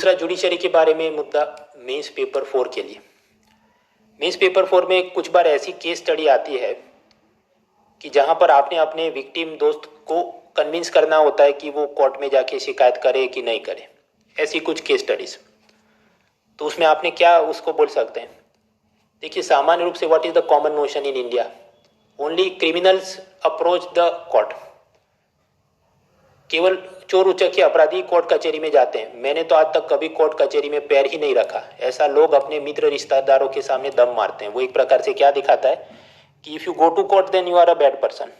दूसरा जुडिशरी के बारे में मुद्दा मेंस पेपर 4 के लिए। मेंस पेपर 4 में कुछ बार ऐसी केस स्टडी आती है कि जहां पर आपने अपने विक्टिम दोस्त को कन्विंस करना होता है कि वो कोर्ट में जाके शिकायत करे कि नहीं करे, ऐसी कुछ केस स्टडीज। तो उसमें आपने क्या उसको बोल सकते हैं? देखिए, सामान्य रूप से what is the common notion in India, only criminals approach the court. केवल चोर उचक्के अपराधी कोर्ट कचहरी में जाते हैं। मैंने तो आज तक कभी कोर्ट कचहरी में पैर ही नहीं रखा। ऐसा लोग अपने मित्र रिश्तेदारों के सामने दम मारते हैं। वो एक प्रकार से क्या दिखाता है कि if you go to court then you are a bad person.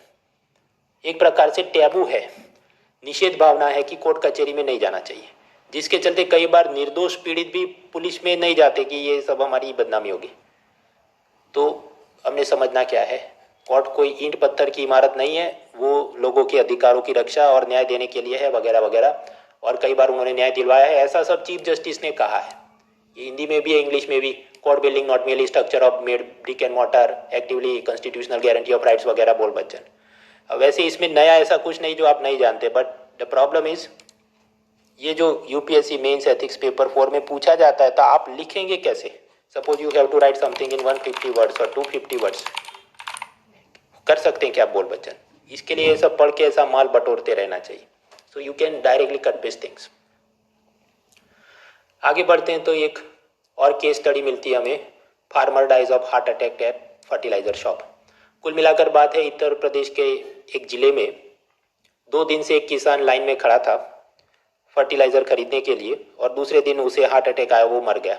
एक प्रकार से टैबू है, निषेध भावना है कि कोर्ट कचहरी में नहीं जाना चाहिए, जिसके चलते कई बार निर्दोष पीड़ित भी पुलिस में नहीं जाते कि ये सब हमारी बदनामी होगी। तो हमने समझना क्या है, कोर्ट कोई ईंट पत्थर की इमारत नहीं है, वो लोगों के अधिकारों की रक्षा और न्याय देने के लिए है, वगैरह वगैरह। और कई बार उन्होंने न्याय दिलवाया है, ऐसा सब चीफ जस्टिस ने कहा है। ये हिंदी में भी है, इंग्लिश में भी। Court building not merely structure of made brick and mortar, actively constitutional guarantee of rights, वगैरह बोल बच्चन। अब वैसे इसमें नया ऐसा कुछ नहीं जो आप नहीं जानते, बट द प्रॉब्लम इज ये जो यूपीएससी मेंस एथिक्स पेपर 4 में पूछा जाता है, तो आप लिखेंगे कैसे? Suppose you have to write something in 150 words और 250 वर्ड्स, कर सकते हैं क्या आप बोल बच्चन? इसके लिए ये सब पढ़ के ऐसा माल बटोरते रहना चाहिए। So you can directly cut paste things. आगे बढ़ते हैं तो एक और केस स्टडी मिलती है हमें, farmer dies of heart attack at fertilizer shop. कुल मिलाकर बात है, उत्तर प्रदेश के एक जिले में 2 दिन से एक किसान लाइन में खड़ा था फर्टिलाइजर खरीदने के लिए, और दूसरे दिन उसे हार्ट अटैक आया, वो मर गया।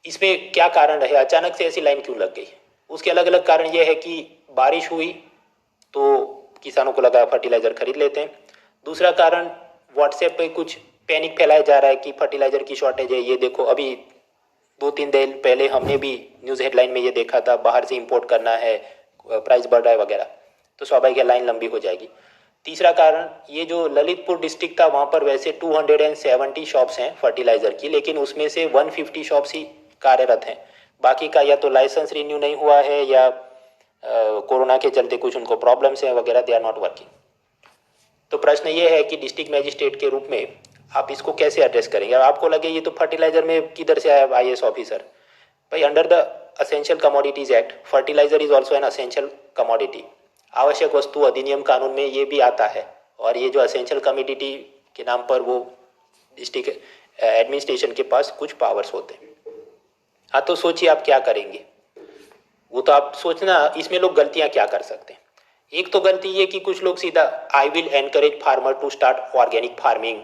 इसमें क्या कारण रहे, अचानक से ऐसी लाइन क्यों लग गई? उसके अलग अलग कारण यह है कि बारिश हुई तो किसानों को लगा फर्टिलाइजर खरीद लेते हैं। दूसरा कारण, व्हाट्सएप पे कुछ पैनिक फैलाया जा रहा है कि फर्टिलाइजर की शॉर्टेज है। ये देखो, अभी 2-3 दिन पहले हमने भी न्यूज़ हेडलाइन में ये देखा था, बाहर से इंपोर्ट करना है, प्राइस बढ़ रहा है वगैरह, तो स्वाभाविक है लाइन लंबी हो जाएगी। तीसरा कारण, ये जो ललितपुर डिस्ट्रिक्ट था, वहाँ पर वैसे 270 शॉप्स हैं फर्टिलाइजर की, लेकिन उसमें से 150 शॉप्स ही कार्यरत हैं। बाकी का या तो लाइसेंस रिन्यू नहीं हुआ है या कोरोना के चलते कुछ उनको प्रॉब्लम्स हैं वगैरह, दे आर नॉट वर्किंग। तो प्रश्न ये है कि डिस्ट्रिक्ट मैजिस्ट्रेट के रूप में आप इसको कैसे एड्रेस करेंगे? अब आपको लगे ये तो फर्टिलाइजर में किधर से आया आईएएस ऑफिसर? भाई, under the essential commodities act, fertilizer is also an essential commodity. आवश्यक वस्तु अधिनियम कानून में ये भी आता है, और ये जो असेंशियल कमोडिटी के नाम पर वो डिस्ट्रिक्ट एडमिनिस्ट्रेशन के पास कुछ पावर्स होते हैं। हाँ, तो सोचिए आप क्या करेंगे, वो तो आप सोचना। इसमें लोग गलतियां क्या कर सकते हैं? एक तो गलती ये कि कुछ लोग सीधा I will encourage farmer to start organic farming,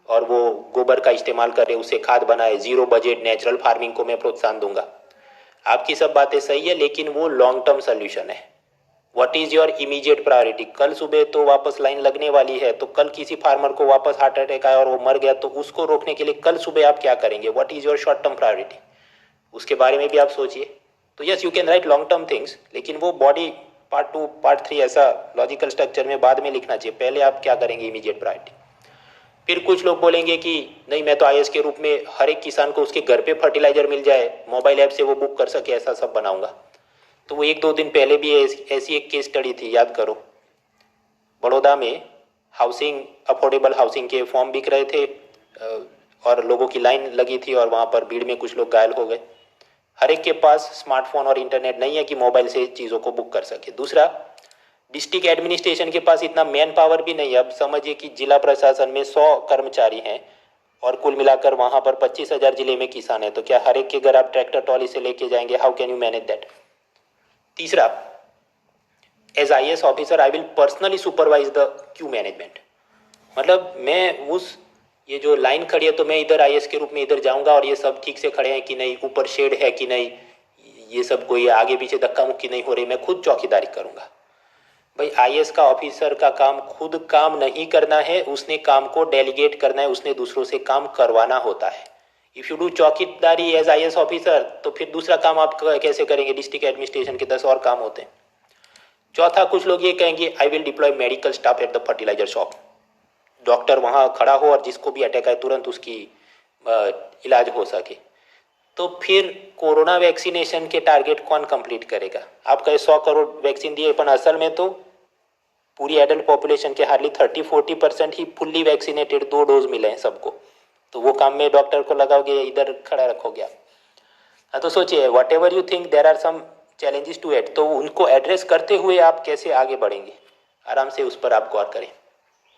और वो गोबर का इस्तेमाल करे, उससे खाद बनाए, जीरो बजट नेचुरल फार्मिंग को मैं प्रोत्साहन दूंगा। आपकी सब बातें सही है, लेकिन वो लॉन्ग टर्म सोल्यूशन है। What is your immediate priority? कल सुबह तो वापस लाइन लगने वाली है, तो कल किसी फार्मर को वापस हार्ट अटैक आया और वो मर गया, तो उसको रोकने के लिए कल सुबह आप क्या करेंगे? What is your short term priority? उसके बारे में भी आप सोचिए। तो yes, you can write long term things, लेकिन वो बॉडी पार्ट 2 पार्ट 3 ऐसा लॉजिकल स्ट्रक्चर में बाद में लिखना चाहिए। पहले आप क्या करेंगे इमीडिएट प्रायोरिटी। फिर कुछ लोग बोलेंगे कि नहीं, मैं तो आईएएस के रूप में हर एक किसान को उसके घर पे फर्टिलाइजर मिल जाए, मोबाइल ऐप से वो बुक कर सके, ऐसा सब बनाऊंगा। तो वो 1-2 दिन पहले भी ऐसी एक केस स्टडी थी, याद करो। बड़ौदा में हाउसिंग, अफोर्डेबल हाउसिंग के फॉर्म बिक रहे थे और लोगों की लाइन लगी थी, और वहाँ पर भीड़ में कुछ लोग घायल हो गए। हर एक के पास स्मार्टफोन और इंटरनेट नहीं है कि मोबाइल से चीज़ों को बुक कर सके। दूसरा, डिस्ट्रिक्ट एडमिनिस्ट्रेशन के पास इतना मैन पावर भी नहीं है। अब समझिए कि जिला प्रशासन में 100 कर्मचारी हैं और कुल मिलाकर वहाँ पर 25,000 जिले में किसान है, तो क्या हर एक के घर आप ट्रैक्टर ट्रॉली से लेके जाएंगे? How can you manage that? तीसरा, as IAS officer I will personally supervise the queue management. मतलब मैं उस, ये जो लाइन खड़ी है, तो मैं इधर आईएएस के रूप में इधर जाऊंगा और ये सब ठीक से खड़े हैं कि नहीं, ऊपर शेड है कि नहीं, ये सब कोई आगे पीछे धक्का मुक्की नहीं हो रही, मैं खुद चौकीदारी करूंगा। भाई, आईएएस का ऑफिसर का काम खुद काम नहीं करना है, उसने काम को डेलीगेट करना है, उसने दूसरों से काम करवाना होता है। इफ यू डू चौकीदारी एज आईएएस ऑफिसर, तो फिर दूसरा काम आप कैसे करेंगे? डिस्ट्रिक्ट एडमिनिस्ट्रेशन के 10 और काम होते हैं। चौथा, कुछ लोग ये कहेंगे I will deploy medical staff at the fertilizer shop. Doctor वहाँ खड़ा हो और जिसको भी अटैक आए तुरंत उसकी इलाज हो सके। तो फिर कोरोना वैक्सीनेशन के टारगेट कौन कंप्लीट करेगा? आप कहे 100 करोड़ वैक्सीन दिए, पर असल में तो पूरी एडल्ट पॉपुलेशन के हार्डली 30-40% ही फुल्ली वैक्सीनेटेड, 2 डोज मिले हैं सबको। तो वो काम में डॉक्टर को लगाओगे, इधर खड़ा रखोगे आप। हाँ, तो सोचिए whatever you think there are some challenges to it, तो उनको एड्रेस करते हुए आप कैसे आगे बढ़ेंगे, आराम से उस पर आप गौर करें।